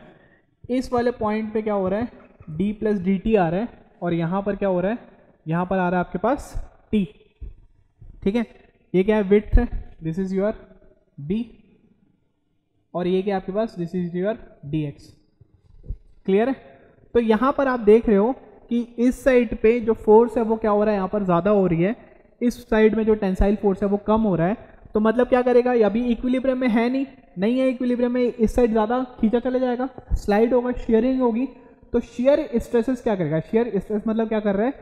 इस वाले पॉइंट पे क्या हो रहा है, d प्लस डी टी आ रहा है, और यहाँ पर क्या हो रहा है, यहाँ पर आ रहा है आपके पास t। ठीक है, ये क्या है, विड्थ है, दिस इज योर b, और ये क्या है आपके पास, this is your dx। Clear है? तो यहाँ पर आप देख रहे हो कि इस साइड पे जो फोर्स है वो क्या हो रहा है, यहाँ पर ज़्यादा हो रही है, इस साइड में जो टेंसाइल फोर्स है वो कम हो रहा है। तो मतलब क्या करेगा, अभी इक्विलिब्रियम में है नहीं है इक्विलिब्रियम में, इस साइड ज़्यादा खींचा चला जाएगा, स्लाइड होगा, शेयरिंग होगी, तो शेयर स्ट्रेसेस क्या करेगा, शेयर स्ट्रेस मतलब क्या कर रहा है,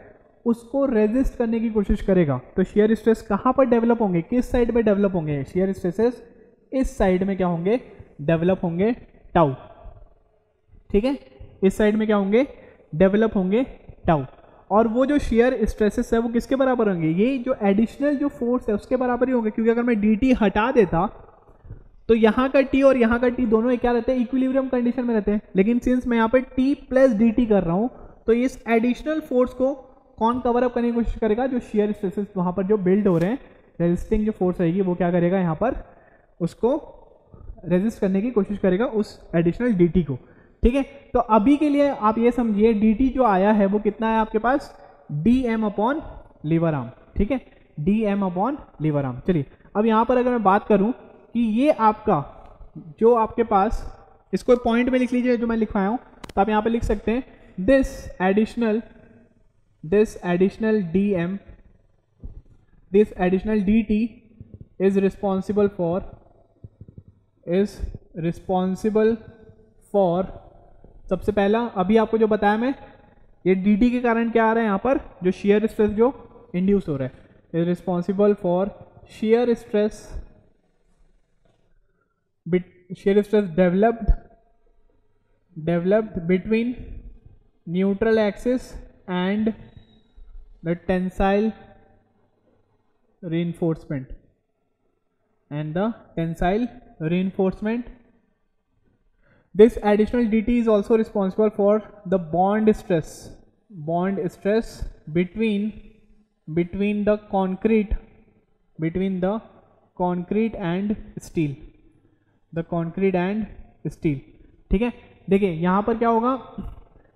उसको रेजिस्ट करने की कोशिश करेगा। तो शेयर स्ट्रेस कहाँ पर डेवलप होंगे, किस साइड में डेवलप होंगे, शेयर स्ट्रेसेस इस साइड में क्या होंगे, डेवलप होंगे, टाउ। ठीक है, इस साइड में क्या होंगे, डेवलप होंगे टाउ। और वो जो शेयर स्ट्रेसेस है वो किसके बराबर होंगे, ये जो एडिशनल जो फोर्स है उसके बराबर ही होंगे, क्योंकि अगर मैं dt हटा देता तो यहाँ का t और यहाँ का t दोनों क्या रहते हैं, इक्विलिब्रियम कंडीशन में रहते हैं। लेकिन सिंस मैं यहाँ पे t प्लस dt कर रहा हूँ तो इस एडिशनल फोर्स को कौन कवर अप करने की कोशिश करेगा, जो शेयर स्ट्रेसेस वहाँ पर जो बिल्ड हो रहे हैं, रेजिस्टिंग जो फोर्स रहेगी वो क्या करेगा, यहाँ पर उसको रेजिस्ट करने की कोशिश करेगा उस एडिशनल dt को। ठीक है, तो अभी के लिए आप ये समझिए dt जो आया है वो कितना है आपके पास, dm अपॉन लीवर आर्म। ठीक है, dm अपॉन लीवर आर्म। चलिए अब यहाँ पर अगर मैं बात करूँ कि ये आपका जो आपके पास, इसको पॉइंट में लिख लीजिए जो मैं लिखवाया हूँ, तो आप यहाँ पे लिख सकते हैं this additional dm, this additional dt is responsible for सबसे पहला अभी आपको जो बताया मैं, ये dt के कारण क्या आ रहा है यहाँ पर, जो शेयर स्ट्रेस जो इंड्यूस हो रहा है, is responsible for shear stress developed between neutral axis and the tensile reinforcement This additional dt is also responsible for the bond stress between the concrete and steel, ठीक है। देखिए यहाँ पर क्या होगा,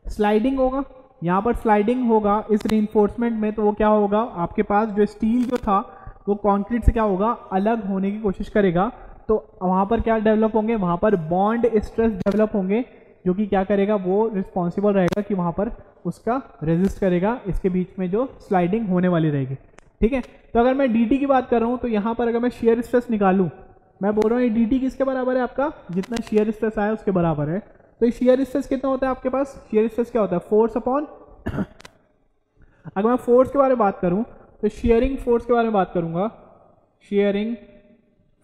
स्लाइडिंग होगा, यहाँ पर स्लाइडिंग होगा इस रीइंफोर्समेंट में, तो वो क्या होगा, आपके पास जो स्टील जो था वो कंक्रीट से क्या होगा, अलग होने की कोशिश करेगा, तो वहाँ पर क्या डेवलप होंगे, वहाँ पर बॉन्ड स्ट्रेस डेवलप होंगे, जो कि क्या करेगा, वो रिस्पॉन्सिबल रहेगा कि वहाँ पर उसका रेजिस्ट करेगा इसके बीच में जो स्लाइडिंग होने वाली रहेगी। ठीक है, तो अगर मैं dt की बात कर रहा हूँ तो यहाँ पर अगर मैं शेयर स्ट्रेस निकालूँ, मैं बोल रहा हूँ ये dt किसके बराबर है, आपका जितना शेयर स्ट्रेस आया उसके बराबर है। तो ये शेयर स्ट्रेस कितना होता है आपके पास, शेयर स्ट्रेस क्या होता है, फोर्स अपॉन अगर मैं फोर्स के बारे में बात करूँ तो शेयरिंग फोर्स के बारे में बात करूँगा, शेयरिंग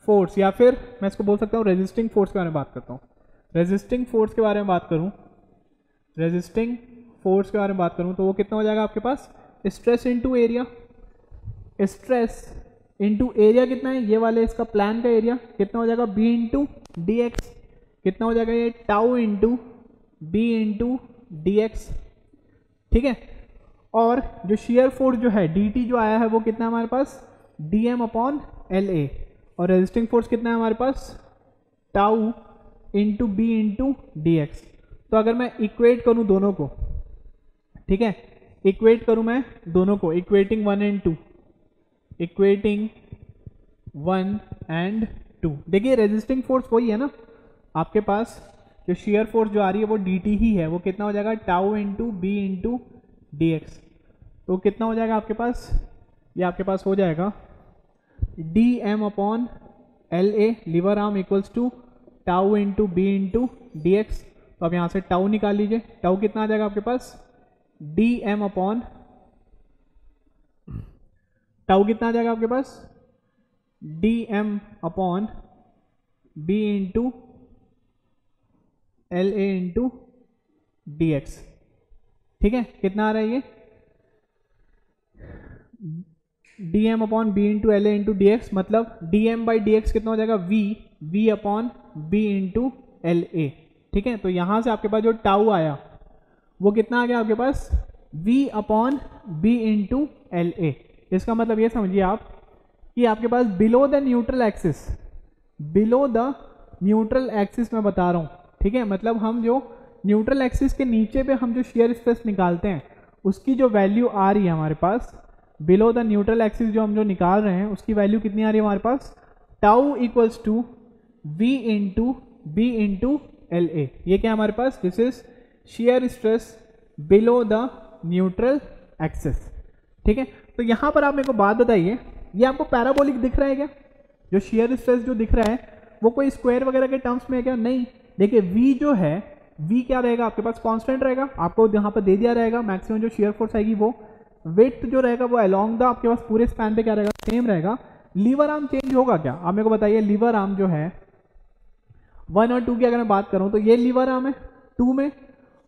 फोर्स, या फिर मैं इसको बोल सकता हूँ रेजिस्टिंग फोर्स के बारे में बात करता हूँ। रेजिस्टिंग फोर्स के बारे में बात करूँ, रेजिस्टिंग फोर्स के बारे में बात करूँ तो वो कितना हो जाएगा आपके पास, stress into area, stress into area कितना है, ये वाले इसका प्लान का एरिया कितना हो जाएगा, b इंटू डी एक्स, कितना हो जाएगा ये tau into B into D X. ठीक है, और जो शेयर फोर्स जो है dt जो आया है वो कितना है हमारे पास, dm अपॉन LA, और रेजिस्टिंग फोर्स कितना है हमारे पास, tau into B into D X. तो अगर मैं इक्वेट करूं दोनों को, ठीक है, इक्वेट करूं मैं दोनों को, इक्वेटिंग 1 एंड 2, इक्वेटिंग 1 एंड 2, देखिए रेजिस्टिंग फोर्स वही है ना आपके पास, जो शेयर फोर्स जो आ रही है वो dt ही है, वो कितना हो जाएगा, tau into B into D X. तो कितना हो जाएगा आपके पास, ये आपके पास हो जाएगा dm upon LA lever arm equals to tau into B into D X. तो अब यहाँ से टाउ निकाल लीजिए, टाउ कितना आ जाएगा आपके पास, dm अपॉन टाउ कितना आ जाएगा आपके पास, dm upon b into LA into D X. ठीक है, कितना आ रहा है ये, dm upon B into LA into D X, मतलब dm बाई डी एक्स कितना हो जाएगा, v upon B into LA। ठीक है, तो यहां से आपके पास जो टाउ आया वो कितना आ गया आपके पास, v upon B into LA। इसका मतलब ये समझिए आप कि आपके पास below the neutral axis, below the neutral axis मैं बता रहा हूं, ठीक है, मतलब हम जो न्यूट्रल एक्सिस के नीचे पे हम जो शेयर स्ट्रेस निकालते हैं उसकी जो वैल्यू आ रही है हमारे पास, बिलो द न्यूट्रल एक्सिस जो हम जो निकाल रहे हैं उसकी वैल्यू कितनी आ रही है हमारे पास, tau equals to v into B into LA। ये क्या है हमारे पास, this is shear stress below the neutral axis. ठीक है, तो यहां पर आप मेरे को बात बताइए, ये आपको पैराबोलिक दिख रहा है क्या, जो शेयर स्ट्रेस जो दिख रहा है वो कोई स्क्वायर वगैरह के टर्म्स में है क्या, नहीं। देखिए v जो है, v क्या रहेगा आपके पास, कांस्टेंट रहेगा, आपको यहाँ पर दे दिया रहेगा, मैक्सिमम जो शेयर फोर्स आएगी वो, विड्थ जो रहेगा वो अलोंग द आपके पास पूरे स्पैन पे क्या रहेगा, सेम रहेगा। लीवर आर्म चेंज होगा क्या, आप मेरे को बताइए। लीवर आर्म जो है 1 और 2 की अगर मैं बात करूं तो ये लीवर आर्म है 2 में,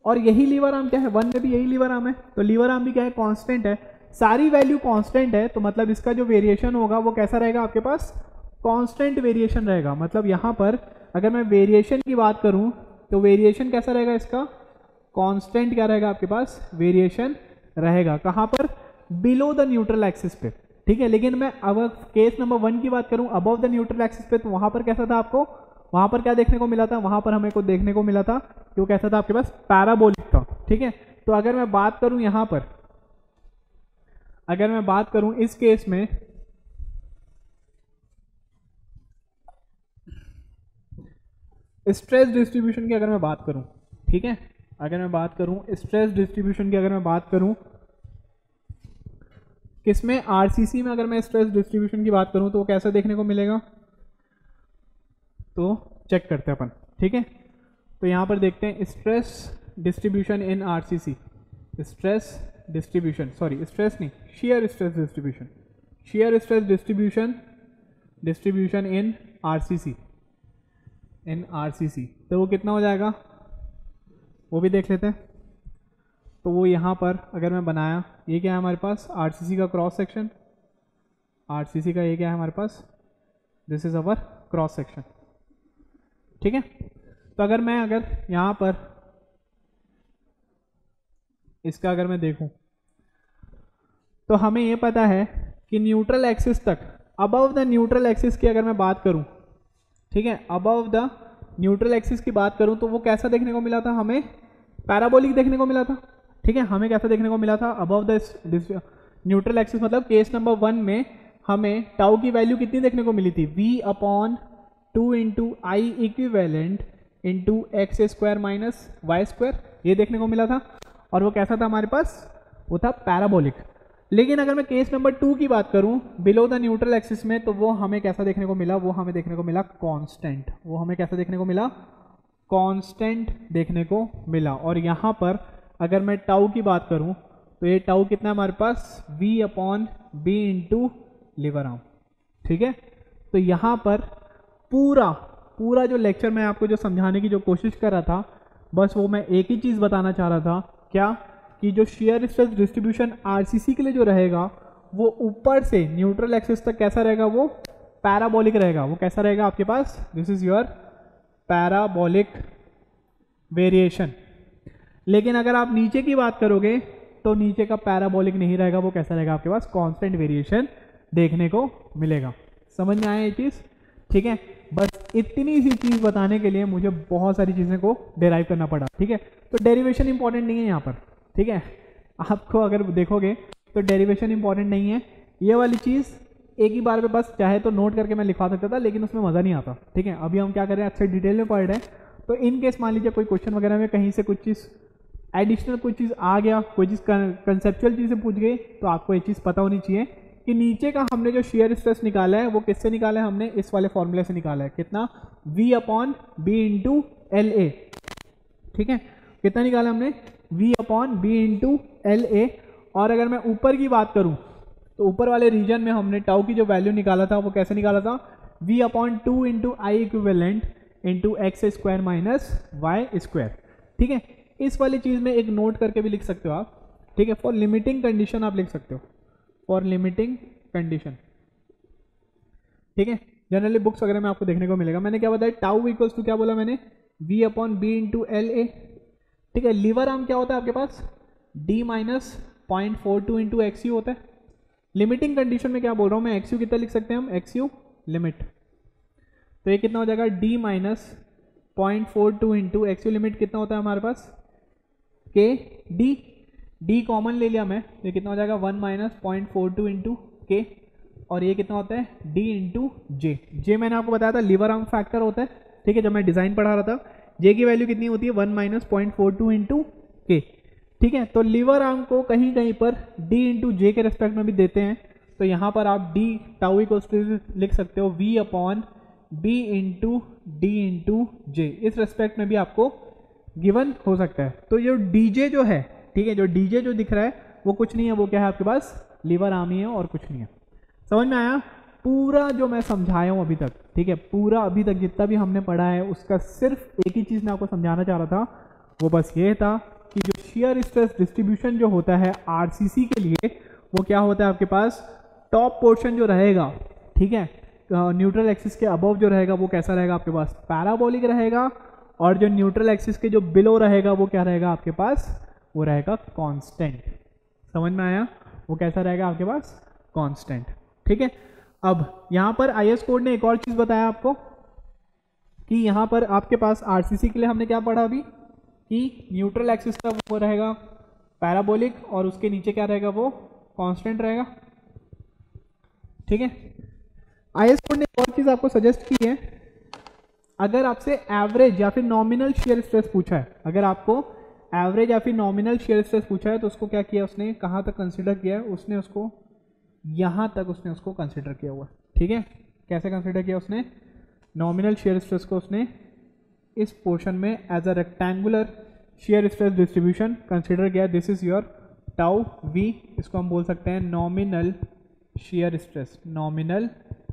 और यही लीवर आर्म क्या है, 1 में भी यही लीवर आर्म है, तो लीवर आर्म भी क्या है, कांस्टेंट है, सारी वैल्यू कांस्टेंट है, तो मतलब इसका जो वेरिएशन होगा वो कैसा रहेगा आपके पास, कांस्टेंट वेरिएशन रहेगा। मतलब यहाँ पर अगर मैं वेरिएशन की बात करूँ तो वेरिएशन कैसा रहेगा इसका, कांस्टेंट क्या रहेगा आपके पास, वेरिएशन रहेगा। कहाँ पर, बिलो द न्यूट्रल एक्सिस पे, ठीक है। लेकिन मैं अगर केस नंबर 1 की बात करूं अबव द न्यूट्रल एक्सिस पे, तो वहां पर कैसा था, आपको वहां पर क्या देखने को मिला था, वहां पर हमें को देखने को मिला था कि वो कैसा था आपके पास, पैराबोलिक था, ठीक है। तो अगर मैं बात करूं यहां पर, अगर मैं बात करूं इस केस में, स्ट्रेस डिस्ट्रीब्यूशन की अगर मैं बात करूं, ठीक है, अगर मैं बात करूं स्ट्रेस डिस्ट्रीब्यूशन की, अगर मैं बात करूं किसमें, आरसीसी में, अगर मैं स्ट्रेस डिस्ट्रीब्यूशन की बात करूं तो वो कैसा देखने को मिलेगा, तो चेक करते हैं अपन, ठीक है। तो यहां पर देखते हैं stress distribution in RCC, stress distribution, sorry stress नहीं, shear stress distribution, shear stress distribution in RCC, in RCC, तो वो कितना हो जाएगा, वो भी देख लेते हैं। तो वो यहाँ पर अगर मैं बनाया, ये क्या है हमारे पास, आरसीसी का क्रॉस सेक्शन, आरसीसी का ये क्या है हमारे पास, this is our cross section, ठीक है। तो अगर मैं यहाँ पर इसका अगर मैं देखूं तो हमें ये पता है कि न्यूट्रल एक्सिस तक, अबव द न्यूट्रल एक्सिस की अगर मैं बात करूं, ठीक है, अबव द न्यूट्रल एक्सिस की बात करूं तो वो कैसा देखने को मिला था, हमें पैराबोलिक देखने को मिला था, ठीक है। हमें कैसा देखने को मिला था, अबव द न्यूट्रल एक्सिस, मतलब केस नंबर 1 में हमें टाउ की वैल्यू कितनी देखने को मिली थी, V/2 into I equivalent into x square minus Y square, ये देखने को मिला था, और वो कैसा था हमारे पास, वो था पैराबोलिक। लेकिन अगर मैं केस नंबर 2 की बात करूं बिलो द न्यूट्रल एक्सिस में, तो वो हमें कैसा देखने को मिला, वो हमें देखने को मिला कांस्टेंट, वो हमें कैसा देखने को मिला, कांस्टेंट देखने को मिला। और यहाँ पर अगर मैं टाउ की बात करूं तो ये टाउ कितना है हमारे पास, V/B इंटू लीवर आर्म, ठीक है। तो यहाँ पर पूरा जो लेक्चर मैं आपको जो समझाने की जो कोशिश कर रहा था, बस वो मैं एक ही चीज़ बताना चाह रहा था, क्या, कि जो शेयर स्ट्रेस डिस्ट्रीब्यूशन आरसीसी के लिए जो रहेगा वो ऊपर से न्यूट्रल एक्सिस तक कैसा रहेगा, वो पैराबोलिक रहेगा। वो कैसा रहेगा आपके पास, this is your parabolic variation. लेकिन अगर आप नीचे की बात करोगे तो नीचे का पैराबोलिक नहीं रहेगा, वो कैसा रहेगा आपके पास, कांस्टेंट वेरिएशन देखने को मिलेगा। समझ में आया ये चीज़, ठीक है। बस इतनी सी चीज़ बताने के लिए मुझे बहुत सारी चीज़ें को डेराइव करना पड़ा, ठीक है। तो डेरिवेशन इंपॉर्टेंट नहीं है यहाँ पर, ठीक है। आपको अगर देखोगे तो डेरिवेशन इंपॉर्टेंट नहीं है, ये वाली चीज़ एक ही बार में बस चाहे तो नोट करके मैं लिखवा सकता था, लेकिन उसमें मज़ा नहीं आता, ठीक है। अभी हम क्या कर रहे हैं, अच्छे डिटेल में पढ़ रहे हैं, तो इन केस मान लीजिए कोई क्वेश्चन वगैरह में कहीं से कुछ चीज़ एडिशनल कोई चीज़ आ गया, कोई चीज़ कंसेप्चुअल चीज़ें पूछ गई, तो आपको ये चीज़ पता होनी चाहिए कि नीचे का हमने जो शेयर स्ट्रेस निकाला है वो किससे निकाला है, हमने इस वाले फॉर्मूले से निकाला है, कितना, V/B इंटू LA, ठीक है। कितना निकाला हमने, V/B इंटू LA। और अगर मैं ऊपर की बात करूं तो ऊपर वाले रीजन में हमने टाउ की जो वैल्यू निकाला था वो कैसे निकाला था, V/2 into I equivalent into x square minus Y square, ठीक है। इस वाली चीज़ में एक नोट करके भी लिख सकते हो आप, ठीक है। फॉर लिमिटिंग कंडीशन आप लिख सकते हो, फॉर लिमिटिंग कंडीशन, ठीक है। जनरली बुक्स वगैरह में आपको देखने को मिलेगा। मैंने क्या बताया, टाउ इक्वल्स टू क्या बोला मैंने, V/B इंटू LA, ठीक है। लीवर आर्म क्या होता है आपके पास, D-0.42 इंटू XU होता है। लिमिटिंग कंडीशन में क्या बोल रहा हूँ मैं, XU कितना लिख सकते हैं हम, XU लिमिट, तो ये कितना हो जाएगा, D-0.42 इंटू XU लिमिट कितना होता है हमारे पास, D कॉमन ले लिया मैं, ये कितना हो जाएगा 1 - 0.42 इंटू K, और ये कितना होता है D इंटू J मैंने आपको बताया था लीवर आर्म फैक्टर होता है, ठीक है। जब मैं डिजाइन पढ़ा रहा था, J की वैल्यू कितनी होती है, 1 - 0.42 इंटू K, ठीक है। तो लीवर आर्म को कहीं कहीं पर D इंटू J के रेस्पेक्ट में भी देते हैं, तो यहाँ पर आप D टाउ इक्वल्स टू लिख सकते हो V/B into D into J, इस रेस्पेक्ट में भी आपको गिवन हो सकता है। तो ये DJ जो है, ठीक है, जो DJ जो दिख रहा है वो कुछ नहीं है, वो क्या है आपके पास, लीवर आर्म ही है और कुछ नहीं है। समझ में आया पूरा जो मैं समझाया हूँ अभी तक, ठीक है। पूरा अभी तक जितना भी हमने पढ़ा है उसका सिर्फ एक ही चीज़ मैं आपको समझाना चाह रहा था, वो बस ये था कि जो शेयर स्ट्रेस डिस्ट्रीब्यूशन जो होता है आरसीसी के लिए, वो क्या होता है आपके पास, टॉप पोर्शन जो रहेगा, ठीक है, न्यूट्रल एक्सिस के अबव जो रहेगा वो कैसा रहेगा आपके पास, पैराबोलिक रहेगा, और जो न्यूट्रल एक्सिस के जो बिलो रहेगा वो क्या रहेगा आपके पास, वो रहेगा कांस्टेंट। समझ में आया, वो कैसा रहेगा आपके पास, कांस्टेंट। ठीक है, अब यहां पर आईएस कोड ने एक और चीज बताया आपको कि यहां पर आपके पास आरसीसी के लिए हमने क्या पढ़ा अभी कि न्यूट्रल एक्सिस का वो रहेगा पैराबोलिक और उसके नीचे क्या रहेगा, वो कांस्टेंट रहेगा। ठीक है, आईएस कोड ने एक और चीज आपको सजेस्ट की है, अगर आपसे एवरेज या फिर नॉमिनल शेयर स्ट्रेस पूछा है, अगर आपको एवरेज या फिर नॉमिनल शेयर स्ट्रेस पूछा है तो उसको क्या किया उसने, कहाँ तक कंसिडर किया है उसने, उसको यहाँ तक उसने उसको कंसिडर किया हुआ है। ठीक है, कैसे कंसिडर किया उसने, नॉमिनल शेयर स्ट्रेस को उसने इस पोर्शन में as a rectangular shear stress distribution consider किया। This is your tau V, इसको हम बोल सकते हैं nominal shear stress, nominal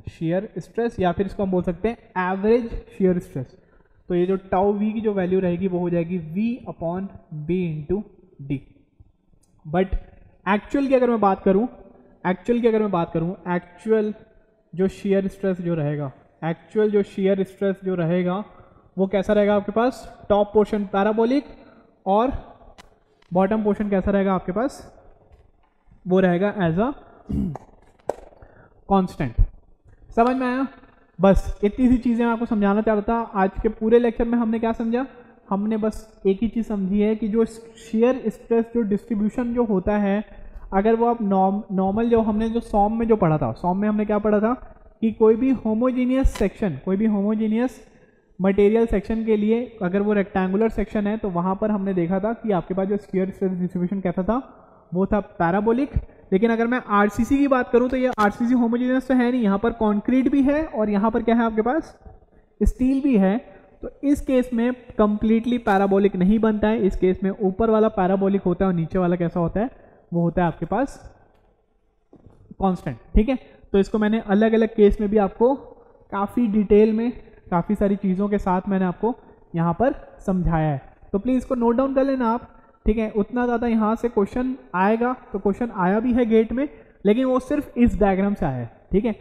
shear stress, या फिर इसको हम बोल सकते हैं एवरेज शेयर स्ट्रेस। तो ये जो टाउ वी की जो वैल्यू रहेगी वो हो जाएगी V upon B into D. But actual की अगर मैं बात करूं, एक्चुअल जो शेयर स्ट्रेस जो रहेगा, एक्चुअल जो शेयर स्ट्रेस जो रहेगा वो कैसा रहेगा आपके पास, टॉप पोर्शन पैराबोलिक और बॉटम पोर्शन कैसा रहेगा आपके पास, वो रहेगा एज अ कांस्टेंट। समझ में आया, बस इतनी सी चीजें मैं आपको समझाना चाहता था। आज के पूरे लेक्चर में हमने क्या समझा, हमने बस एक ही चीज समझी है कि जो शेयर स्ट्रेस जो डिस्ट्रीब्यूशन जो होता है, अगर वो आप नॉर्मल जो हमने जो सॉम में जो पढ़ा था, सॉम में हमने क्या पढ़ा था कि कोई भी होमोजीनियस सेक्शन, कोई भी होमोजीनियस मटेरियल सेक्शन के लिए अगर वो रेक्टेंगुलर सेक्शन है तो वहां पर हमने देखा था कि आपके पास जो शेयर स्ट्रेस डिस्ट्रीब्यूशन कैसा था, वो था पैराबोलिक। लेकिन अगर मैं आरसीसी की बात करूं तो ये आरसीसी होमोजेनियस तो है नहीं, यहाँ पर कंक्रीट भी है और यहाँ पर क्या है आपके पास, स्टील भी है। तो इस केस में कंप्लीटली पैराबोलिक नहीं बनता है, इस केस में ऊपर वाला पैराबोलिक होता है और नीचे वाला कैसा होता है, वो होता है आपके पास कांस्टेंट। ठीक है, तो इसको मैंने अलग अलग केस में भी आपको काफ़ी डिटेल में काफ़ी सारी चीज़ों के साथ मैंने आपको यहाँ पर समझाया है। तो प्लीज़ इसको नोट डाउन कर लेना आप। ठीक है, उतना ज़्यादा यहाँ से क्वेश्चन आएगा, तो क्वेश्चन आया भी है गेट में, लेकिन वो सिर्फ इस डायग्राम से आया है। ठीक है,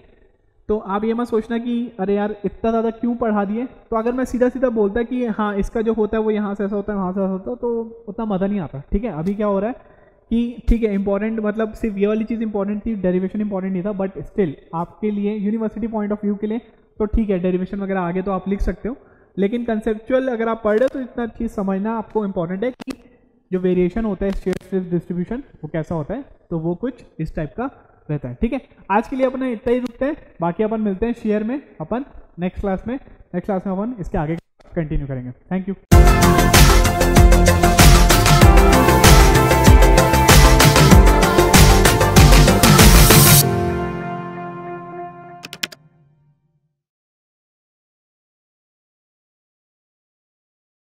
तो आप ये मत सोचना कि अरे यार इतना ज़्यादा क्यों पढ़ा दिए। तो अगर मैं सीधा सीधा बोलता कि हाँ इसका जो होता है वो यहाँ से ऐसा होता है, वहाँ से ऐसा होता है, तो उतना मज़ा नहीं आता। ठीक है, अभी क्या हो रहा है कि ठीक है इंपॉर्टेंट, मतलब सिर्फ ये वाली चीज़ इंपॉर्टेंट थी, डेरिवेशन इंपॉर्टेंट नहीं था, बट स्टिल आपके लिए यूनिवर्सिटी पॉइंट ऑफ व्यू के लिए तो ठीक है, डेरिवेशन वगैरह आगे तो आप लिख सकते हो, लेकिन कंसेप्चुअल अगर आप पढ़ रहे हो तो इतना चीज़ समझना आपको इंपॉर्टेंट है कि जो वेरिएशन होता है शेयर स्ट्रेस डिस्ट्रीब्यूशन वो कैसा होता है, तो वो कुछ इस टाइप का रहता है। ठीक है, आज के लिए अपना इतना ही रुकते हैं, बाकी अपन मिलते हैं शेयर में अपन नेक्स्ट क्लास में अपन इसके आगे कंटिन्यू करेंगे। Thank you.